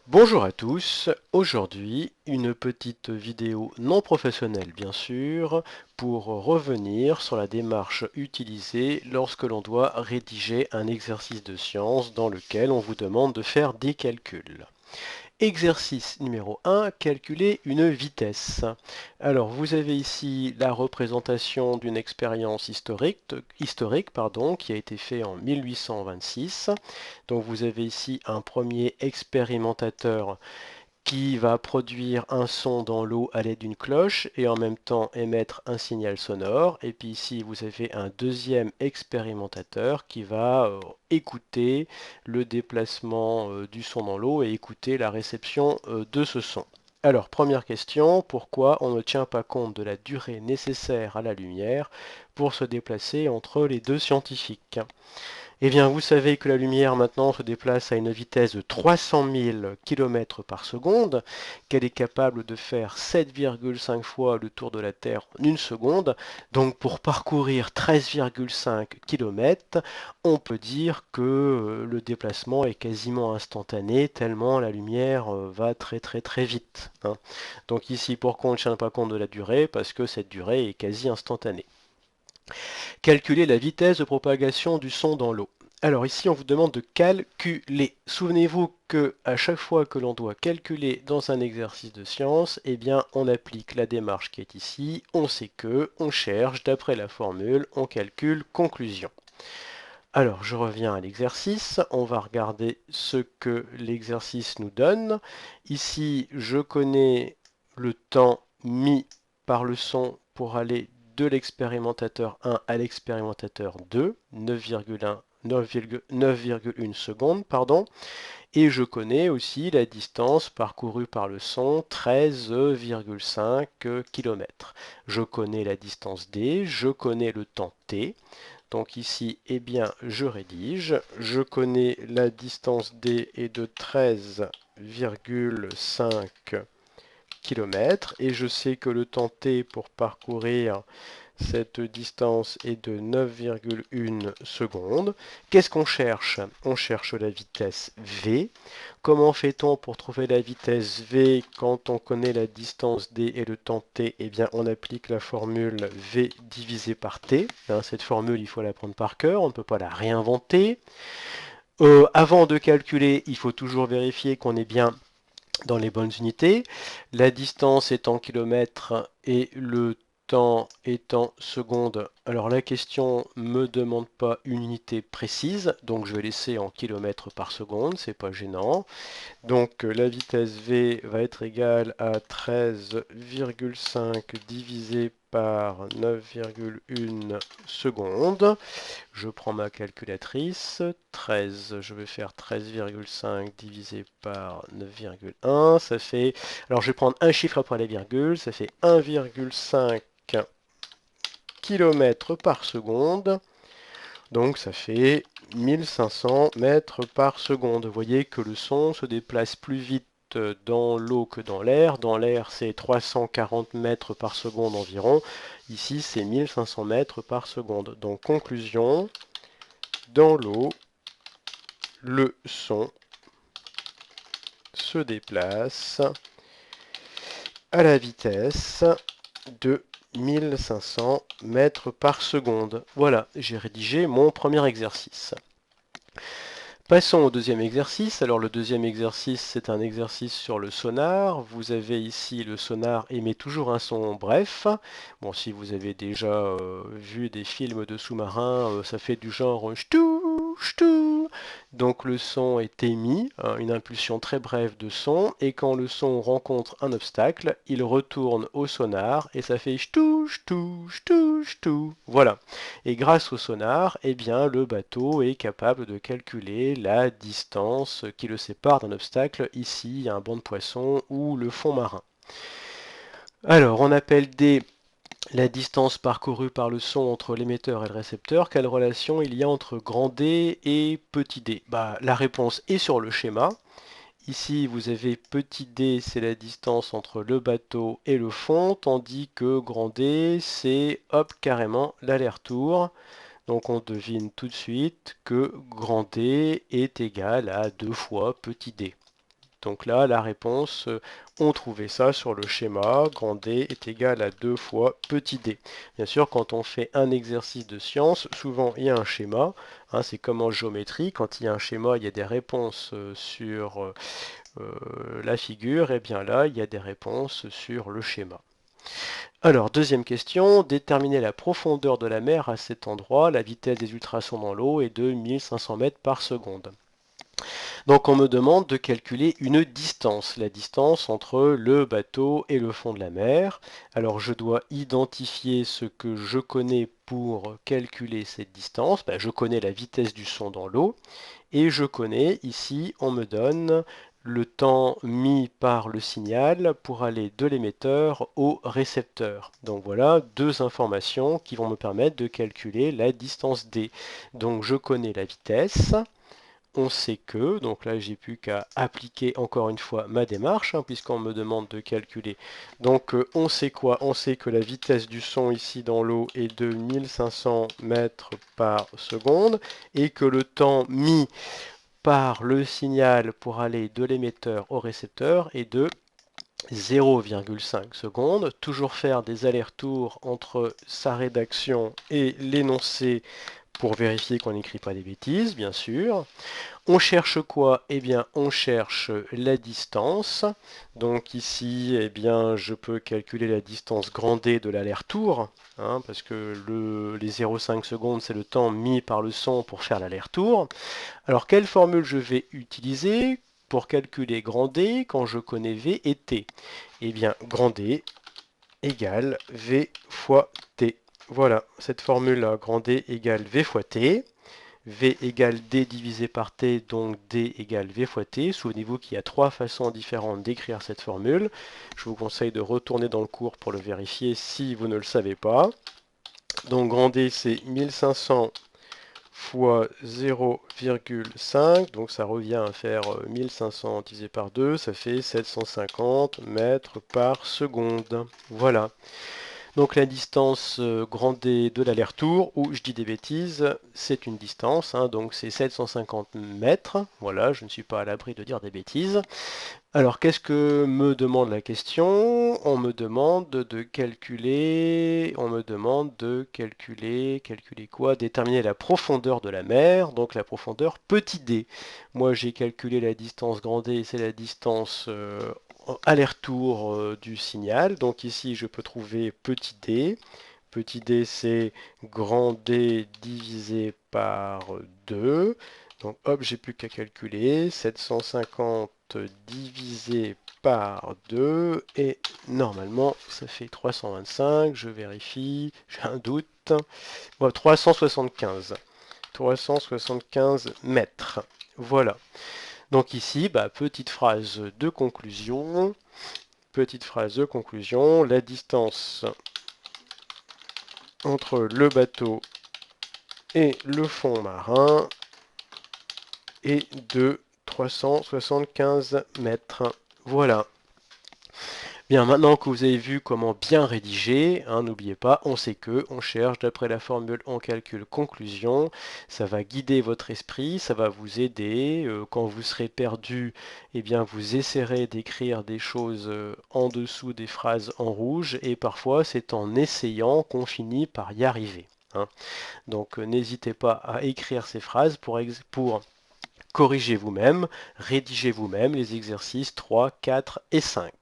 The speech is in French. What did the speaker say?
Bonjour à tous, aujourd'hui une petite vidéo non professionnelle bien sûr pour revenir sur la démarche utilisée lorsque l'on doit rédiger un exercice de science dans lequel on vous demande de faire des calculs. Exercice numéro 1, calculer une vitesse. Alors, vous avez ici la représentation d'une expérience historique qui a été faite en 1826. Donc, vous avez ici un premier expérimentateur qui va produire un son dans l'eau à l'aide d'une cloche et en même temps émettre un signal sonore. Et puis ici, vous avez un deuxième expérimentateur qui va écouter le déplacement du son dans l'eau et écouter la réception de ce son. Alors, première question, pourquoi on ne tient pas compte de la durée nécessaire à la lumière pour se déplacer entre les deux scientifiques? Eh bien, vous savez que la lumière maintenant se déplace à une vitesse de 300 000 km par seconde, qu'elle est capable de faire 7,5 fois le tour de la Terre en une seconde. Donc, pour parcourir 13,5 km, on peut dire que le déplacement est quasiment instantané, tellement la lumière va très très très vite, hein. Donc ici, pourquoi on ne tient pas compte de la durée? Parce que cette durée est quasi instantanée. Calculer la vitesse de propagation du son dans l'eau. Alors ici, on vous demande de calculer. Souvenez-vous que à chaque fois que l'on doit calculer dans un exercice de science, eh bien, on applique la démarche qui est ici. On sait que, on cherche, d'après la formule, on calcule, conclusion. Alors, je reviens à l'exercice. On va regarder ce que l'exercice nous donne. Ici, je connais le temps mis par le son pour aller de l'expérimentateur 1 à l'expérimentateur 2, 9,1 9,1 secondes, pardon. Et je connais aussi la distance parcourue par le son, 13,5 km. Je connais la distance d, je connais le temps t. Donc ici, eh bien, je rédige. Je connais la distance D est de 13,5 km et je sais que le temps T pour parcourir cette distance est de 9,1 secondes. Qu'est-ce qu'on cherche? On cherche la vitesse V. Comment fait-on pour trouver la vitesse V quand on connaît la distance D et le temps T? Eh bien, on applique la formule V divisé par T. Cette formule, il faut la prendre par cœur, on ne peut pas la réinventer. Avant de calculer, il faut toujours vérifier qu'on est bien dans les bonnes unités. La distance est en kilomètres et le temps est en secondes. Alors la question ne me demande pas une unité précise, donc je vais laisser en kilomètres par seconde, c'est pas gênant. Donc la vitesse V va être égale à 13,5 divisé par 9,1 secondes. Je prends ma calculatrice, 13, je vais faire 13,5 divisé par 9,1, ça fait, alors je vais prendre un chiffre après la virgule, ça fait 1,5 km par seconde, donc ça fait 1500 mètres par seconde. Vous voyez que le son se déplace plus vite dans l'eau que dans l'air. Dans l'air, c'est 340 mètres par seconde environ. Ici, c'est 1500 mètres par seconde. Donc, conclusion, dans l'eau, le son se déplace à la vitesse de 1500 mètres par seconde. Voilà, j'ai rédigé mon premier exercice. Passons au deuxième exercice. Alors le deuxième exercice, c'est un exercice sur le sonar. Vous avez ici le sonar émet toujours un son bref. Bon, si vous avez déjà vu des films de sous-marins, ça fait du genre ch'tou, ch'tou. Donc le son est émis, hein, une impulsion très brève de son, et quand le son rencontre un obstacle, il retourne au sonar et ça fait ch'tou, ch'tou, ch'tou, ch'tou. Voilà. Et grâce au sonar, eh bien, le bateau est capable de calculer la distance qui le sépare d'un obstacle, ici un banc de poissons ou le fond marin. Alors, on appelle D la distance parcourue par le son entre l'émetteur et le récepteur. Quelle relation il y a entre grand D et petit d? La réponse est sur le schéma. Ici, vous avez petit d, c'est la distance entre le bateau et le fond, tandis que grand D, c'est hop, carrément l'aller-retour. Donc on devine tout de suite que grand D est égal à 2 fois petit d. Donc là, la réponse, on trouvait ça sur le schéma, grand D est égal à 2 fois petit d. Bien sûr, quand on fait un exercice de science, souvent il y a un schéma, hein, c'est comme en géométrie, quand il y a un schéma, il y a des réponses sur la figure, et bien là, il y a des réponses sur le schéma. Alors, deuxième question, déterminer la profondeur de la mer à cet endroit. La vitesse des ultrasons dans l'eau est de 1500 mètres par seconde. Donc, on me demande de calculer une distance, la distance entre le bateau et le fond de la mer. Alors, je dois identifier ce que je connais pour calculer cette distance. Ben, je connais la vitesse du son dans l'eau et je connais, ici, on me donne le temps mis par le signal pour aller de l'émetteur au récepteur. Donc voilà deux informations qui vont me permettre de calculer la distance d. Donc je connais la vitesse, on sait que, donc là j'ai plus qu'à appliquer encore une fois ma démarche, hein, puisqu'on me demande de calculer. Donc on sait quoi? On sait que la vitesse du son ici dans l'eau est de 1500 mètres par seconde et que le temps mis par le signal pour aller de l'émetteur au récepteur est de 0,5 secondes. Toujours faire des allers-retours entre sa rédaction et l'énoncé pour vérifier qu'on n'écrit pas des bêtises, bien sûr. On cherche quoi? Eh bien, on cherche la distance. Donc ici, eh bien, je peux calculer la distance grand D de l'aller-retour, hein, parce que les 0,5 secondes, c'est le temps mis par le son pour faire l'aller-retour. Alors, quelle formule je vais utiliser pour calculer grand D quand je connais V et T? Eh bien, grand D égale V fois T. Voilà, cette formule-là, grand D égale V fois T. V égale D divisé par T, donc D égale V fois T. Souvenez-vous qu'il y a trois façons différentes d'écrire cette formule. Je vous conseille de retourner dans le cours pour le vérifier si vous ne le savez pas. Donc grand D, c'est 1500 fois 0,5, donc ça revient à faire 1500 divisé par 2, ça fait 750 mètres par seconde. Voilà. Donc la distance grand D de l'aller-retour, ou je dis des bêtises, c'est une distance, hein, donc c'est 750 mètres. Voilà, je ne suis pas à l'abri de dire des bêtises. Alors, qu'est-ce que me demande la question? On me demande de calculer, calculer quoi? Déterminer la profondeur de la mer, donc la profondeur petit d. Moi, j'ai calculé la distance grand D, c'est la distance aller-retour du signal. Donc ici, je peux trouver petit d. Petit d, c'est grand D divisé par 2. Donc hop, j'ai plus qu'à calculer. 750 divisé par 2. Et normalement, ça fait 325. Je vérifie, j'ai un doute. Bon, 375. 375 mètres. Voilà. Donc ici, bah, petite phrase de conclusion. Petite phrase de conclusion. La distance entre le bateau et le fond marin est de 375 mètres. Voilà. Bien, maintenant que vous avez vu comment bien rédiger, hein, n'oubliez pas, on sait que, on cherche d'après la formule, on calcule conclusion. Ça va guider votre esprit, ça va vous aider. Quand vous serez perdu, eh bien, vous essaierez d'écrire des choses en dessous des phrases en rouge. Et parfois, c'est en essayant qu'on finit par y arriver, hein. Donc, n'hésitez pas à écrire ces phrases pour corriger vous-même, rédiger vous-même les exercices 3, 4 et 5.